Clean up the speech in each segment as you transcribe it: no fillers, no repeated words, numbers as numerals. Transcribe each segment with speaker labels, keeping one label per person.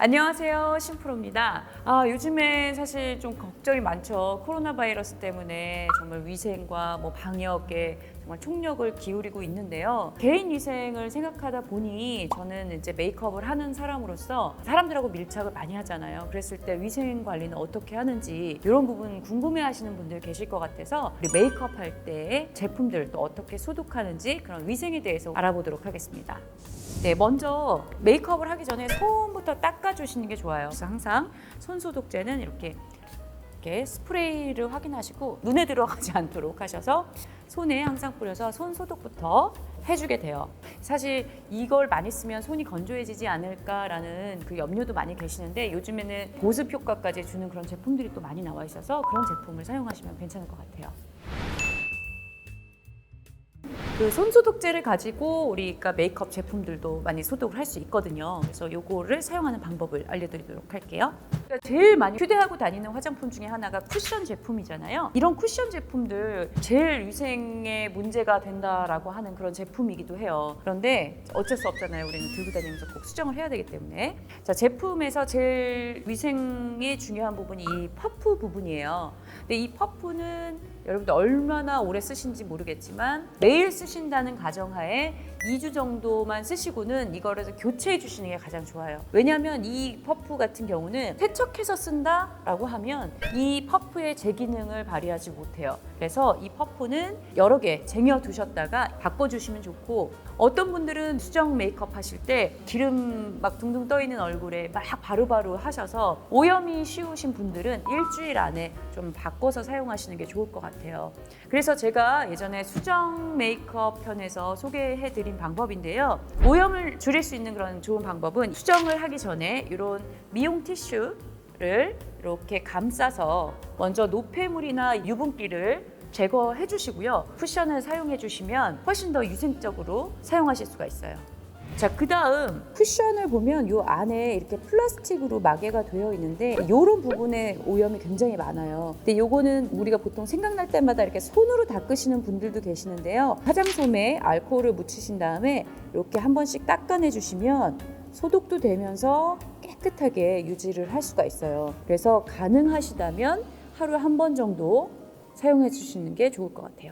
Speaker 1: 안녕하세요, 신프로입니다. 요즘에 사실 좀 걱정이 많죠. 코로나 바이러스 때문에 정말 위생과 방역에 정말 총력을 기울이고 있는데요. 개인 위생을 생각하다 보니 저는 이제 메이크업을 하는 사람으로서 사람들하고 밀착을 많이 하잖아요. 그랬을 때 위생 관리는 어떻게 하는지 이런 부분 궁금해하시는 분들 계실 것 같아서 우리 메이크업 할 때 제품들 또 어떻게 소독하는지 그런 위생에 대해서 알아보도록 하겠습니다. 네, 먼저 메이크업을 하기 전에 손부터 닦아주시는 게 좋아요. 그래서 항상 손 소독제는 이렇게 스프레이를 확인하시고 눈에 들어가지 않도록 하셔서 손에 항상 뿌려서 손 소독부터 해주게 돼요. 사실 이걸 많이 쓰면 손이 건조해지지 않을까라는 그 염려도 많이 계시는데 요즘에는 보습 효과까지 주는 그런 제품들이 또 많이 나와 있어서 그런 제품을 사용하시면 괜찮을 것 같아요. 그 손소독제를 가지고 우리가 메이크업 제품들도 많이 소독을 할 수 있거든요. 그래서 요거를 사용하는 방법을 알려드리도록 할게요. 제일 많이 휴대하고 다니는 화장품 중에 하나가 쿠션 제품이잖아요. 이런 쿠션 제품들 제일 위생에 문제가 된다라고 하는 그런 제품이기도 해요. 그런데 어쩔 수 없잖아요. 우리는 들고 다니면서 꼭 수정을 해야 되기 때문에. 자, 제품에서 제일 위생에 중요한 부분이 이 퍼프 부분이에요. 근데 이 퍼프는 여러분들 얼마나 오래 쓰신지 모르겠지만 매일 쓰신다는 가정하에 2주 정도만 쓰시고는 이거를 교체해 주시는 게 가장 좋아요. 왜냐하면 이 퍼프 같은 경우는 세척해서 쓴다라고 하면 이 퍼프의 제 기능을 발휘하지 못해요. 그래서 이 퍼프는 여러 개 쟁여 두셨다가 바꿔주시면 좋고, 어떤 분들은 수정 메이크업 하실 때 기름 막 둥둥 떠 있는 얼굴에 막 바로바로 하셔서 오염이 쉬우신 분들은 일주일 안에 좀 바꿔서 사용하시는 게 좋을 것 같아요. 그래서 제가 예전에 수정 메이크업 편에서 소개해드린 방법인데요. 오염을 줄일 수 있는 그런 좋은 방법은 수정을 하기 전에 이런 미용 티슈를 이렇게 감싸서 먼저 노폐물이나 유분기를 제거해 주시고요. 쿠션을 사용해 주시면 훨씬 더 위생적으로 사용하실 수가 있어요. 자, 그 다음 쿠션을 보면 이 안에 이렇게 플라스틱으로 마개가 되어 있는데 이런 부분에 오염이 굉장히 많아요. 근데 요거는 우리가 보통 생각날 때마다 이렇게 손으로 닦으시는 분들도 계시는데요. 화장솜에 알코올을 묻히신 다음에 이렇게 한 번씩 닦아내 주시면 소독도 되면서 깨끗하게 유지를 할 수가 있어요. 그래서 가능하시다면 하루에 한 번 정도 사용해 주시는 게 좋을 것 같아요.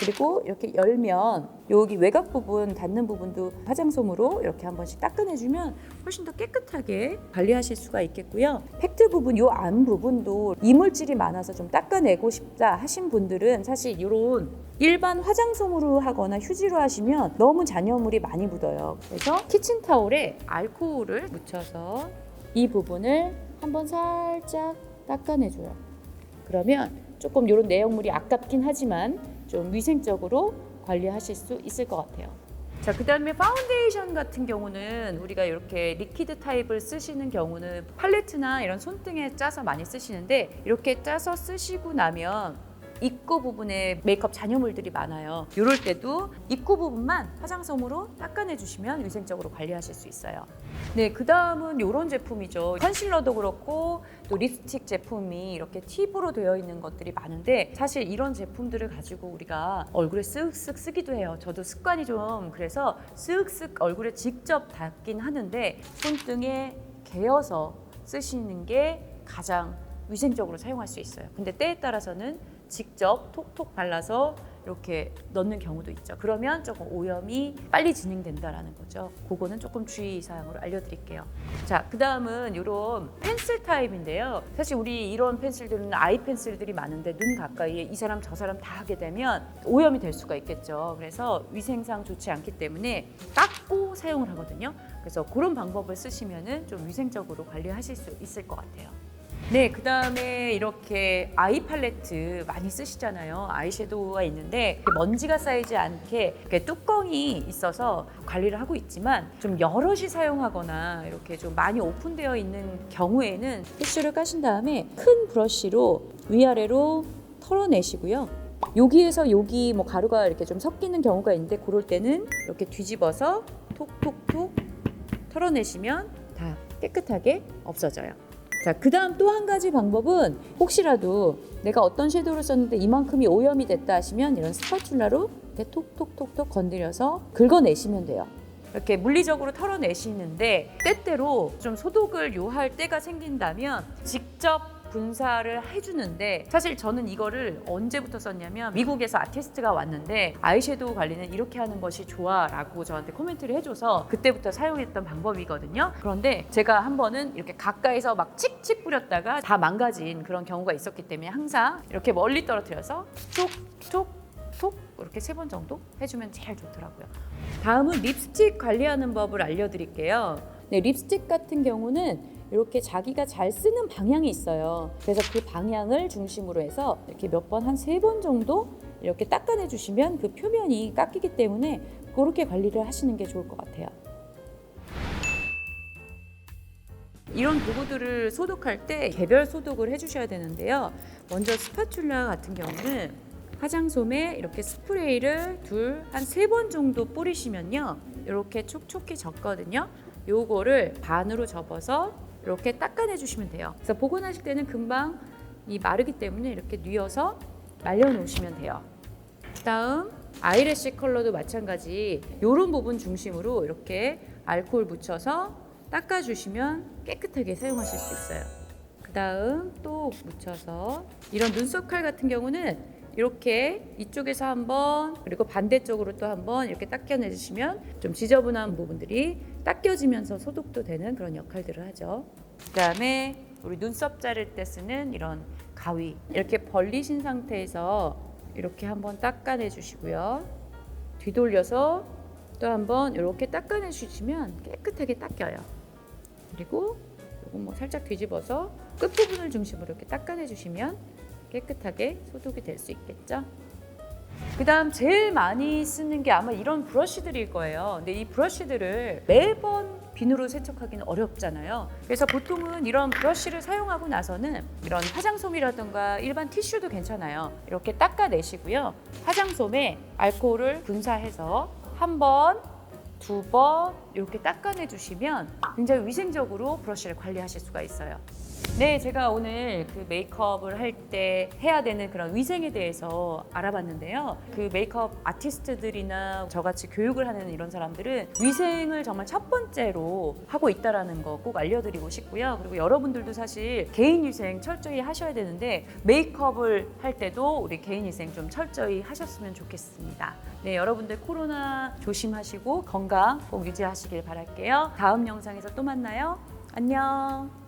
Speaker 1: 그리고 이렇게 열면 여기 외곽 부분 닿는 부분도 화장솜으로 이렇게 한 번씩 닦아내주면 훨씬 더 깨끗하게 관리하실 수가 있겠고요. 팩트 부분, 요 안 부분도 이물질이 많아서 좀 닦아내고 싶다 하신 분들은 사실 이런 일반 화장솜으로 하거나 휴지로 하시면 너무 잔여물이 많이 묻어요. 그래서 키친타올에 알코올을 묻혀서 이 부분을 한번 살짝 닦아내줘요. 그러면 조금 이런 내용물이 아깝긴 하지만 좀 위생적으로 관리하실 수 있을 것 같아요. 자, 그 다음에 파운데이션 같은 경우는 우리가 이렇게 리퀴드 타입을 쓰시는 경우는 팔레트나 이런 손등에 짜서 많이 쓰시는데 이렇게 짜서 쓰시고 나면 입구 부분에 메이크업 잔여물들이 많아요. 이럴 때도 입구 부분만 화장솜으로 닦아내 주시면 위생적으로 관리하실 수 있어요. 네, 그 다음은 이런 제품이죠. 컨실러도 그렇고 또 립스틱 제품이 이렇게 팁으로 되어 있는 것들이 많은데 사실 이런 제품들을 가지고 우리가 얼굴에 쓱쓱 쓰기도 해요. 저도 습관이 좀 그래서 쓱쓱 얼굴에 직접 닿긴 하는데 손등에 개어서 쓰시는 게 가장 위생적으로 사용할 수 있어요. 근데 때에 따라서는 직접 톡톡 발라서 이렇게 넣는 경우도 있죠. 그러면 조금 오염이 빨리 진행된다라는 거죠. 그거는 조금 주의사항으로 알려드릴게요. 자, 그 다음은 이런 펜슬 타입인데요. 사실 우리 이런 펜슬들은 아이 펜슬들이 많은데 눈 가까이에 이 사람 저 사람 다 하게 되면 오염이 될 수가 있겠죠. 그래서 위생상 좋지 않기 때문에 닦고 사용을 하거든요. 그래서 그런 방법을 쓰시면은 좀 위생적으로 관리하실 수 있을 것 같아요. 네, 그 다음에 이렇게 아이 팔레트 많이 쓰시잖아요. 아이섀도우가 있는데 먼지가 쌓이지 않게 이렇게 뚜껑이 있어서 관리를 하고 있지만 좀 여럿이 사용하거나 이렇게 좀 많이 오픈되어 있는 경우에는 티슈를 까신 다음에 큰 브러쉬로 위아래로 털어내시고요. 여기에서 여기 가루가 이렇게 좀 섞이는 경우가 있는데 그럴 때는 이렇게 뒤집어서 톡톡톡 털어내시면 다 깨끗하게 없어져요. 자, 그 다음 또 한 가지 방법은 혹시라도 내가 어떤 섀도우를 썼는데 이만큼이 오염이 됐다 하시면 이런 스파츌라로 이렇게 톡톡톡톡 건드려서 긁어내시면 돼요. 이렇게 물리적으로 털어내시는데 때때로 좀 소독을 요할 때가 생긴다면 직접 분사를 해주는데, 사실 저는 이거를 언제부터 썼냐면 미국에서 아티스트가 왔는데 아이섀도우 관리는 이렇게 하는 것이 좋아 라고 저한테 코멘트를 해줘서 그때부터 사용했던 방법이거든요. 그런데 제가 한 번은 이렇게 가까이서 막 칙칙 뿌렸다가 다 망가진 그런 경우가 있었기 때문에 항상 이렇게 멀리 떨어뜨려서 톡톡톡 이렇게 3번 정도 해주면 제일 좋더라고요. 다음은 립스틱 관리하는 법을 알려드릴게요. 네, 립스틱 같은 경우는 이렇게 자기가 잘 쓰는 방향이 있어요. 그래서 그 방향을 중심으로 해서 이렇게 몇 번, 한 3번 정도 이렇게 닦아내 주시면 그 표면이 깎이기 때문에 그렇게 관리를 하시는 게 좋을 것 같아요. 이런 도구들을 소독할 때 개별 소독을 해주셔야 되는데요. 먼저 스파츌라 같은 경우는 화장솜에 이렇게 스프레이를 한 3번 정도 뿌리시면요. 이렇게 촉촉히 젖거든요. 요거를 반으로 접어서 이렇게 닦아내 주시면 돼요. 그래서 복원하실 때는 금방 마르기 때문에 이렇게 뉘어서 말려 놓으시면 돼요. 다음 아이래쉬 컬러도 마찬가지 이런 부분 중심으로 이렇게 알코올 묻혀서 닦아주시면 깨끗하게 사용하실 수 있어요. 그 다음 또 묻혀서 이런 눈썹 칼 같은 경우는 이렇게 이쪽에서 한번 그리고 반대쪽으로 또 한번 이렇게 닦여내 주시면 좀 지저분한 부분들이 닦여지면서 소독도 되는 그런 역할들을 하죠. 그 다음에 우리 눈썹 자를 때 쓰는 이런 가위, 이렇게 벌리신 상태에서 이렇게 한번 닦아내 주시고요. 뒤돌려서 또 한번 이렇게 닦아내 주시면 깨끗하게 닦여요. 그리고 이거 뭐 살짝 뒤집어서 끝부분을 중심으로 이렇게 닦아내 주시면 깨끗하게 소독이 될 수 있겠죠. 그 다음 제일 많이 쓰는 게 아마 이런 브러쉬들일 거예요. 근데 이 브러쉬들을 매번 비누로 세척하기는 어렵잖아요. 그래서 보통은 이런 브러쉬를 사용하고 나서는 이런 화장솜이라든가 일반 티슈도 괜찮아요. 이렇게 닦아내시고요. 화장솜에 알코올을 분사해서 1번, 2번 이렇게 닦아내 주시면 굉장히 위생적으로 브러쉬를 관리하실 수가 있어요. 네, 제가 오늘 그 메이크업을 할 때 해야 되는 그런 위생에 대해서 알아봤는데요. 그 메이크업 아티스트들이나 저같이 교육을 하는 이런 사람들은 위생을 정말 첫 번째로 하고 있다는 거 꼭 알려드리고 싶고요. 그리고 여러분들도 사실 개인 위생 철저히 하셔야 되는데 메이크업을 할 때도 우리 개인 위생 좀 철저히 하셨으면 좋겠습니다. 네, 여러분들 코로나 조심하시고 건강 꼭 유지하시길 바랄게요. 다음 영상에서 또 만나요. 안녕.